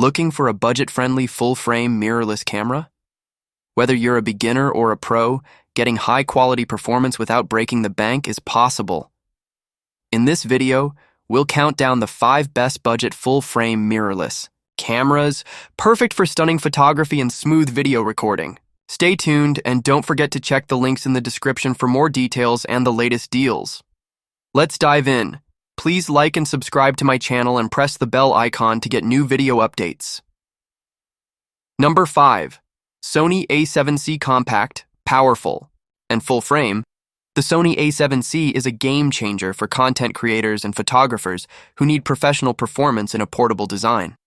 Looking for a budget-friendly full-frame mirrorless camera? Whether you're a beginner or a pro, getting high-quality performance without breaking the bank is possible. In this video, we'll count down the 5 best budget full-frame mirrorless cameras, perfect for stunning photography and smooth video recording. Stay tuned and don't forget to check the links in the description for more details and the latest deals. Let's dive in. Please like and subscribe to my channel and press the bell icon to get new video updates. Number 5. Sony A7C Compact, Powerful, and Full Frame. The Sony A7C is a game changer for content creators and photographers who need professional performance in a portable design.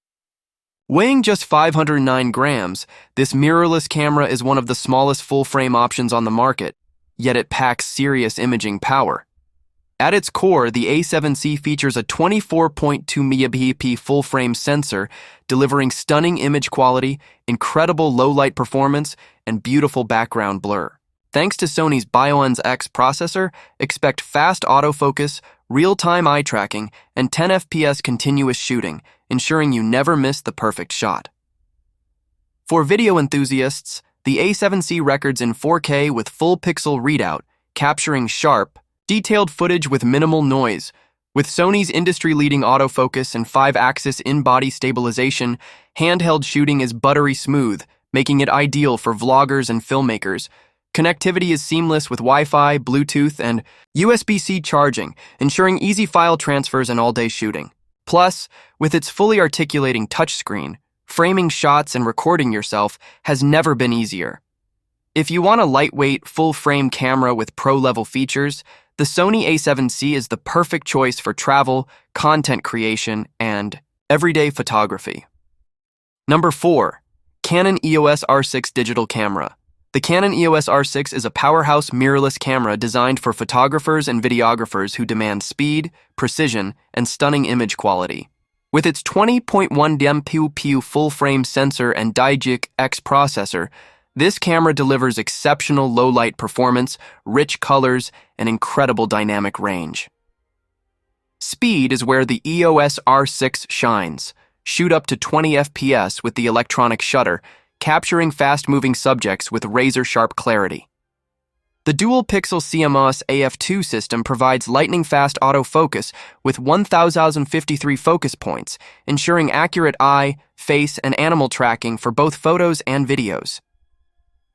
Weighing just 509 grams, this mirrorless camera is one of the smallest full-frame options on the market, yet it packs serious imaging power. At its core, the A7C features a 24.2 megapixel full-frame sensor, delivering stunning image quality, incredible low-light performance, and beautiful background blur. Thanks to Sony's Biolens X processor, expect fast autofocus, real-time eye tracking, and 10 FPS continuous shooting, ensuring you never miss the perfect shot. For video enthusiasts, the A7C records in 4K with full pixel readout, capturing sharp, detailed footage with minimal noise. With Sony's industry-leading autofocus and 5-axis in-body stabilization, handheld shooting is buttery smooth, making it ideal for vloggers and filmmakers. Connectivity is seamless with Wi-Fi, Bluetooth, and USB-C charging, ensuring easy file transfers and all-day shooting. Plus, with its fully articulating touchscreen, framing shots and recording yourself has never been easier. If you want a lightweight, full-frame camera with pro-level features, the Sony A7C is the perfect choice for travel, content creation, and everyday photography. Number 4. Canon EOS R6 Digital Camera. The Canon EOS R6 is a powerhouse mirrorless camera designed for photographers and videographers who demand speed, precision, and stunning image quality. With its 20.1 MP full-frame sensor and Digic X processor, this camera delivers exceptional low-light performance, rich colors, and incredible dynamic range. Speed is where the EOS R6 shines. Shoot up to 20 FPS with the electronic shutter, capturing fast-moving subjects with razor-sharp clarity. The dual-pixel CMOS AF2 system provides lightning-fast autofocus with 1053 focus points, ensuring accurate eye, face, and animal tracking for both photos and videos.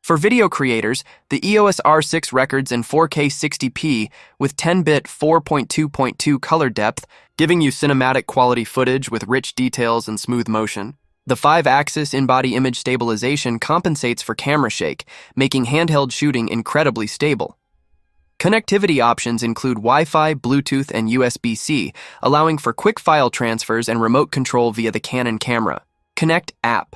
For video creators, the EOS R6 records in 4K 60p with 10-bit 4.2.2 color depth, giving you cinematic quality footage with rich details and smooth motion. The 5-axis in-body image stabilization compensates for camera shake, making handheld shooting incredibly stable. Connectivity options include Wi-Fi, Bluetooth, and USB-C, allowing for quick file transfers and remote control via the Canon camera. Connect app.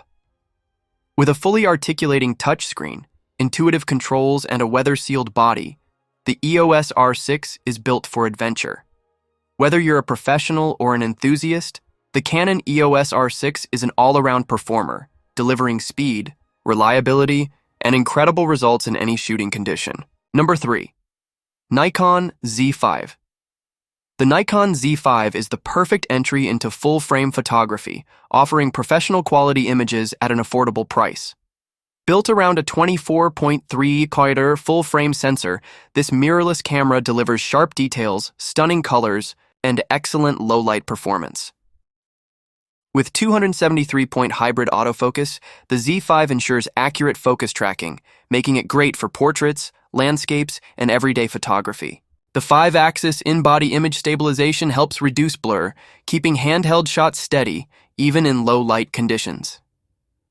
With a fully articulating touchscreen, intuitive controls, and a weather-sealed body, the EOS R6 is built for adventure. Whether you're a professional or an enthusiast, the Canon EOS R6 is an all-around performer, delivering speed, reliability, and incredible results in any shooting condition. Number 3. Nikon Z5. The Nikon Z5 is the perfect entry into full-frame photography, offering professional-quality images at an affordable price. Built around a 24.3 full-frame sensor, this mirrorless camera delivers sharp details, stunning colors, and excellent low-light performance. With 273-point hybrid autofocus, the Z5 ensures accurate focus tracking, making it great for portraits, landscapes, and everyday photography. The 5-axis in-body image stabilization helps reduce blur, keeping handheld shots steady, even in low-light conditions.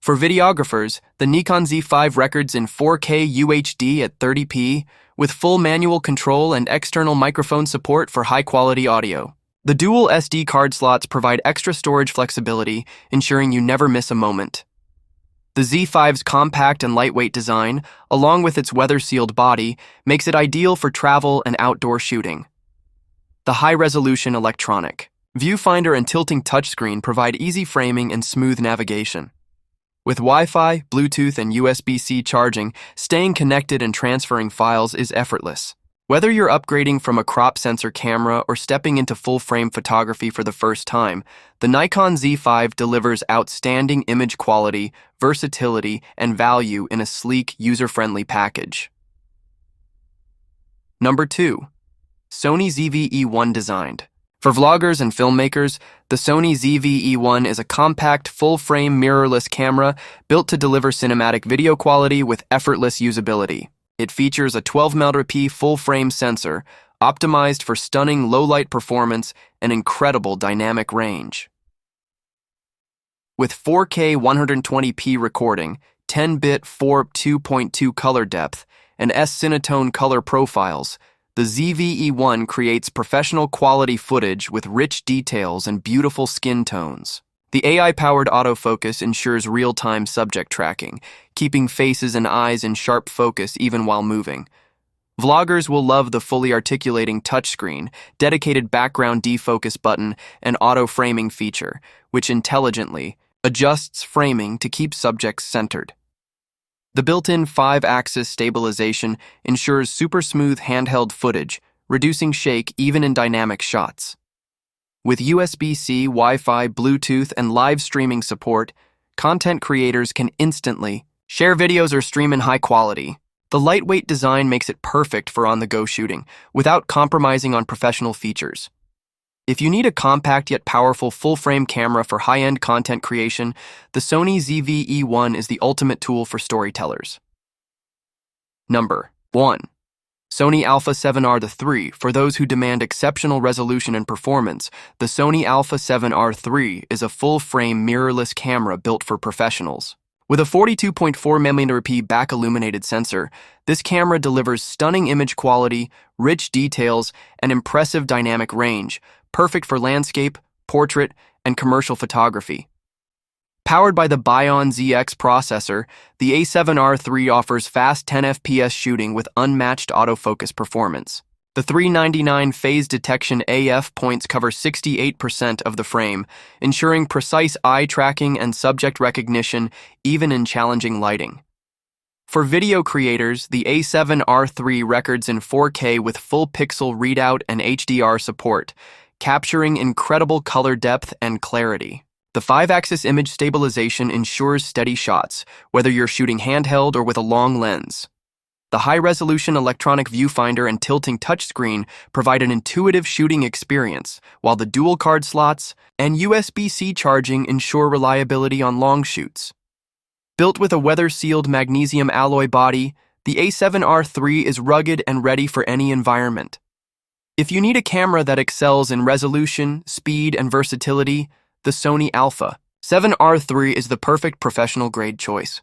For videographers, the Nikon Z5 records in 4K UHD at 30p, with full manual control and external microphone support for high-quality audio. The dual SD card slots provide extra storage flexibility, ensuring you never miss a moment. The Z5's compact and lightweight design, along with its weather-sealed body, makes it ideal for travel and outdoor shooting. The high-resolution electronic viewfinder and tilting touchscreen provide easy framing and smooth navigation. With Wi-Fi, Bluetooth, and USB-C charging, staying connected and transferring files is effortless. Whether you're upgrading from a crop sensor camera or stepping into full-frame photography for the first time, the Nikon Z5 delivers outstanding image quality, versatility, and value in a sleek, user-friendly package. Number 2. Sony ZV-E1 designed. For vloggers and filmmakers, the Sony ZV-E1 is a compact, full-frame mirrorless camera built to deliver cinematic video quality with effortless usability. It features a 12-megapixel full-frame sensor, optimized for stunning low-light performance and incredible dynamic range. With 4K 120p recording, 10-bit 4:2.2 color depth, and S-Cinetone color profiles, the ZV-E1 creates professional quality footage with rich details and beautiful skin tones. The AI-powered autofocus ensures real-time subject tracking, keeping faces and eyes in sharp focus even while moving. Vloggers will love the fully articulating touchscreen, dedicated background defocus button, and auto-framing feature, which intelligently adjusts framing to keep subjects centered. The built-in 5-axis stabilization ensures super smooth handheld footage, reducing shake even in dynamic shots. With USB-C, Wi-Fi, Bluetooth, and live streaming support, content creators can instantly share videos or stream in high quality. The lightweight design makes it perfect for on-the-go shooting, without compromising on professional features. If you need a compact yet powerful full-frame camera for high-end content creation, the Sony ZV-E1 is the ultimate tool for storytellers. Number 1. Sony Alpha 7R III. For those who demand exceptional resolution and performance, the Sony Alpha 7R III is a full-frame mirrorless camera built for professionals. With a 42.4mm back-illuminated sensor, this camera delivers stunning image quality, rich details, and impressive dynamic range, perfect for landscape, portrait, and commercial photography. Powered by the Bion ZX processor, the A7R3 offers fast 10 FPS shooting with unmatched autofocus performance. The 399 phase detection AF points cover 68% of the frame, ensuring precise eye tracking and subject recognition even in challenging lighting. For video creators, the A7R3 records in 4K with full pixel readout and HDR support, capturing incredible color depth and clarity. The 5-axis image stabilization ensures steady shots, whether you're shooting handheld or with a long lens. The high-resolution electronic viewfinder and tilting touchscreen provide an intuitive shooting experience, while the dual card slots and USB-C charging ensure reliability on long shoots. Built with a weather-sealed magnesium alloy body, the A7R3 is rugged and ready for any environment. If you need a camera that excels in resolution, speed, and versatility, the Sony Alpha 7R III is the perfect professional-grade choice.